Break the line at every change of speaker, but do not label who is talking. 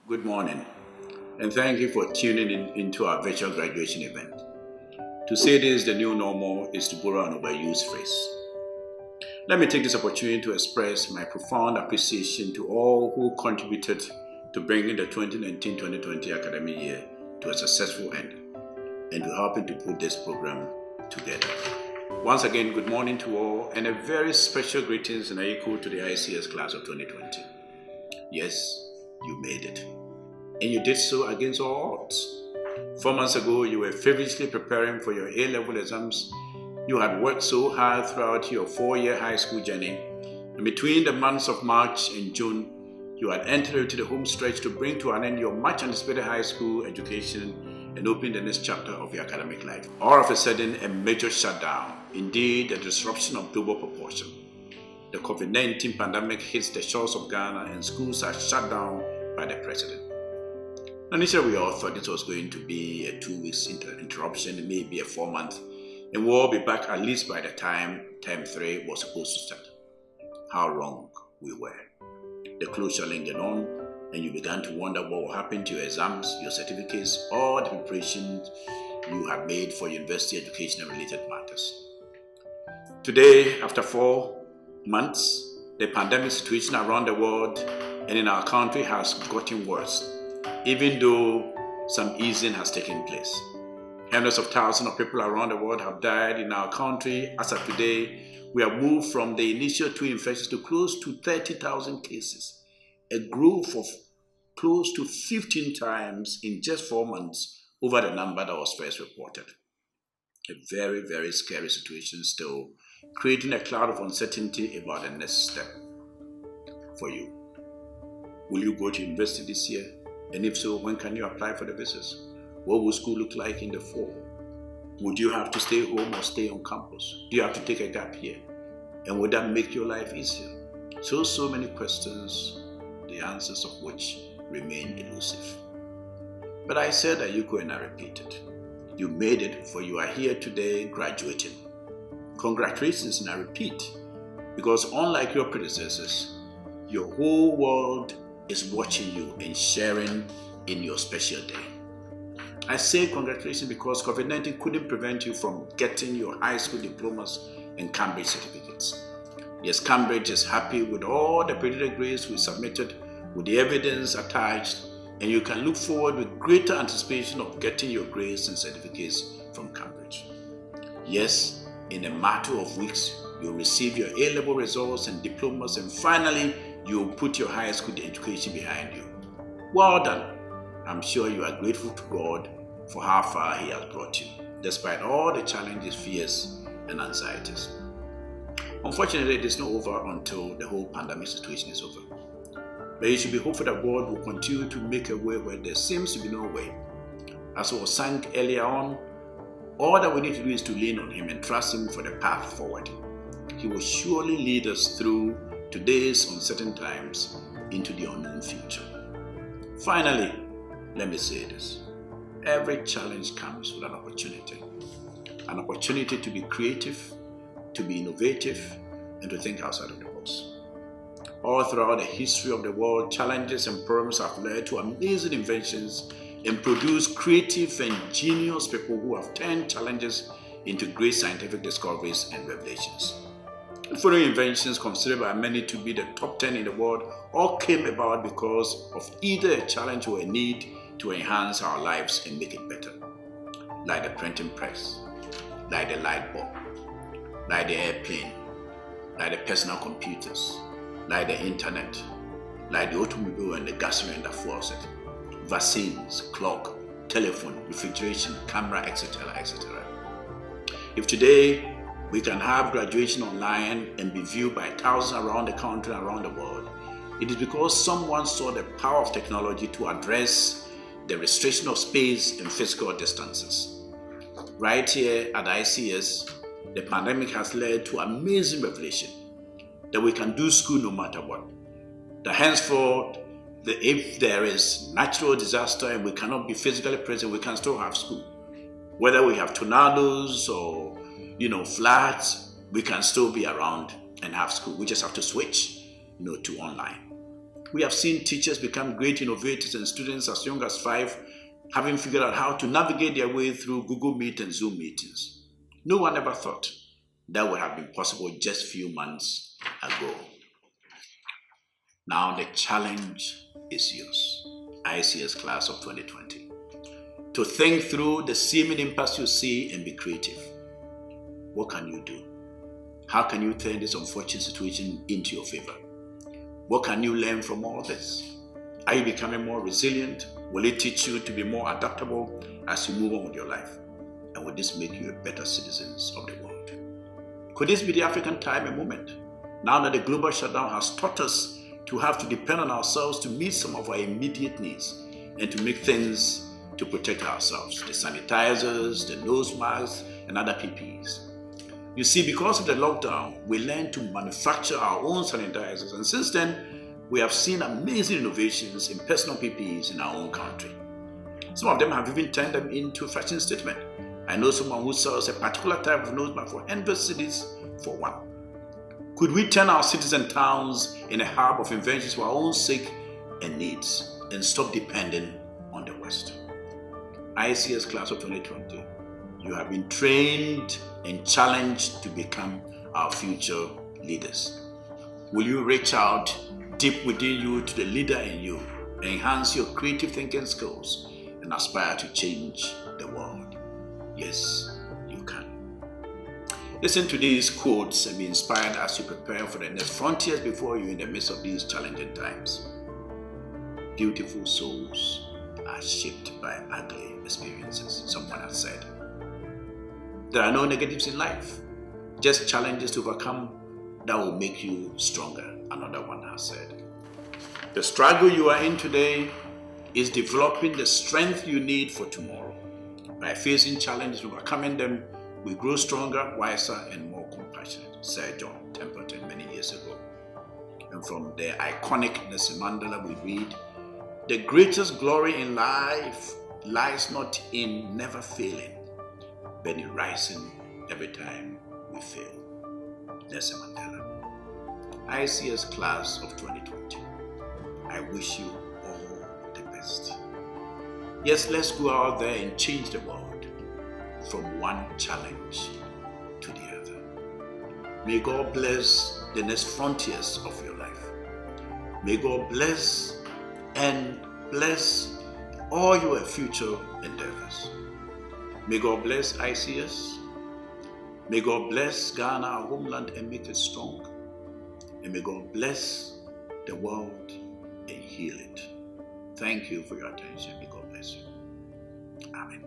Good morning, and thank you for tuning into our virtual graduation event. To say this the new normal is to borrow an overused phrase. Let me take this opportunity to express my profound appreciation to all who contributed to bringing the 2019-2020 academic year to a successful end and to helping to put this program together. Once again, good morning to all, and a very special greetings and echo to the ICS class of 2020. Yes, you made it. And you did so against all odds. 4 months ago, you were feverishly preparing for your A-level exams. You had worked so hard throughout your 4-year high school journey. And between the months of March and June, you had entered into the home stretch to bring to an end your much anticipated high school education and open the next chapter of your academic life. All of a sudden, a major shutdown, indeed a disruption of global proportion. The COVID-19 pandemic hits the shores of Ghana and schools are shut down by the president. Initially, we all thought this was going to be a 2 weeks interruption, maybe a 4-month, and we'll all be back at least by the time term 3 was supposed to start. How wrong we were. The closure lingered on, and you began to wonder what will happen to your exams, your certificates, all the preparations you had made for university education and related matters. Today, after 4 months, the pandemic situation around the world and in our country has gotten worse, even though some easing has taken place. Hundreds of thousands of people around the world have died in our country. As of today, we have moved from the initial 2 infections to close to 30,000 cases, a growth of close to 15 times in just 4 months over the number that was first reported. A very, very scary situation still, creating a cloud of uncertainty about the next step for you. Will you go to university this year? And if so, when can you apply for the visas? What will school look like in the fall? Would you have to stay home or stay on campus? Do you have to take a gap year? And would that make your life easier? So many questions, the answers of which remain elusive. But I said that you go and I repeat it. You made it, for you are here today graduating. Congratulations, and I repeat, because unlike your predecessors, your whole world is watching you and sharing in your special day. I say congratulations because COVID-19 couldn't prevent you from getting your high school diplomas and Cambridge certificates. Yes, Cambridge is happy with all the predicted grades we submitted, with the evidence attached, and you can look forward with greater anticipation of getting your grades and certificates from Cambridge. Yes, in a matter of weeks, you'll receive your A-level results and diplomas, and finally, you'll put your high school education behind you. Well done. I'm sure you are grateful to God for how far He has brought you, despite all the challenges, fears, and anxieties. Unfortunately, it is not over until the whole pandemic situation is over. But you should be hopeful that God will continue to make a way where there seems to be no way. As was sung earlier on, all that we need to do is to lean on Him and trust Him for the path forward. He will surely lead us through today's uncertain times into the unknown future. Finally, let me say this. Every challenge comes with an opportunity to be creative, to be innovative, and to think outside of the box. All throughout the history of the world, challenges and problems have led to amazing inventions and produced creative and genius people who have turned challenges into great scientific discoveries and revelations. The following inventions, considered by many to be the top 10 in the world, all came about because of either a challenge or a need to enhance our lives and make it better. Like the printing press, like the light bulb, like the airplane, like the personal computers, like the internet, like the automobile and the gasoline that fuels it, vaccines, clock, telephone, refrigeration, camera, etc., etc. If today we can have graduation online and be viewed by thousands around the country and around the world, it is because someone saw the power of technology to address the restriction of space and physical distances. Right here at ICS, the pandemic has led to amazing revelation that we can do school no matter what. That henceforth, if there is natural disaster and we cannot be physically present, we can still have school. Whether we have tornadoes or floods, we can still be around and have school. We just have to switch to online. We have seen teachers become great innovators and students as young as 5 having figured out how to navigate their way through Google Meet and Zoom meetings. No one ever thought that would have been possible just a few months ago. Now the challenge is yours, ICS class of 2020. To think through the seeming impasse you see and be creative. What can you do? How can you turn this unfortunate situation into your favor? What can you learn from all this? Are you becoming more resilient? Will it teach you to be more adaptable as you move on with your life? And will this make you a better citizens of the world? Could this be the African time and moment? Now that the global shutdown has taught us to have to depend on ourselves to meet some of our immediate needs and to make things to protect ourselves, the sanitizers, the nose masks, and other PPEs. You see, because of the lockdown, we learned to manufacture our own sanitizers, and since then, we have seen amazing innovations in personal PPEs in our own country. Some of them have even turned them into a fashion statement. I know someone who sells a particular type of nose mask for 100 cedis for one. Could we turn our cities and towns in a hub of inventions for our own sake and needs and stop depending on the West? ICS class of 2020, you have been trained and challenged to become our future leaders. Will you reach out deep within you to the leader in you, enhance your creative thinking skills, and aspire to change the world? Yes, you can. Listen to these quotes and be inspired as you prepare for the next frontiers before you in the midst of these challenging times. Beautiful souls are shaped by ugly experiences, someone has said. There are no negatives in life, just challenges to overcome that will make you stronger, another one has said. The struggle you are in today is developing the strength you need for tomorrow. By facing challenges, overcoming them, we grow stronger, wiser, and more compassionate, said John Templeton many years ago. And from the iconic Nelson Mandela we read, the greatest glory in life lies not in never failing, but in rising every time we fail. Nelson Mandela. ICS class of 2020. I wish you all the best. Yes, let's go out there and change the world from one challenge to the other. May God bless the next frontiers of your life. May God bless and bless all your future endeavors. May God bless ICS. May God bless Ghana, our homeland, and make it strong. And may God bless the world and heal it. Thank you for your attention. May God bless you. Amen.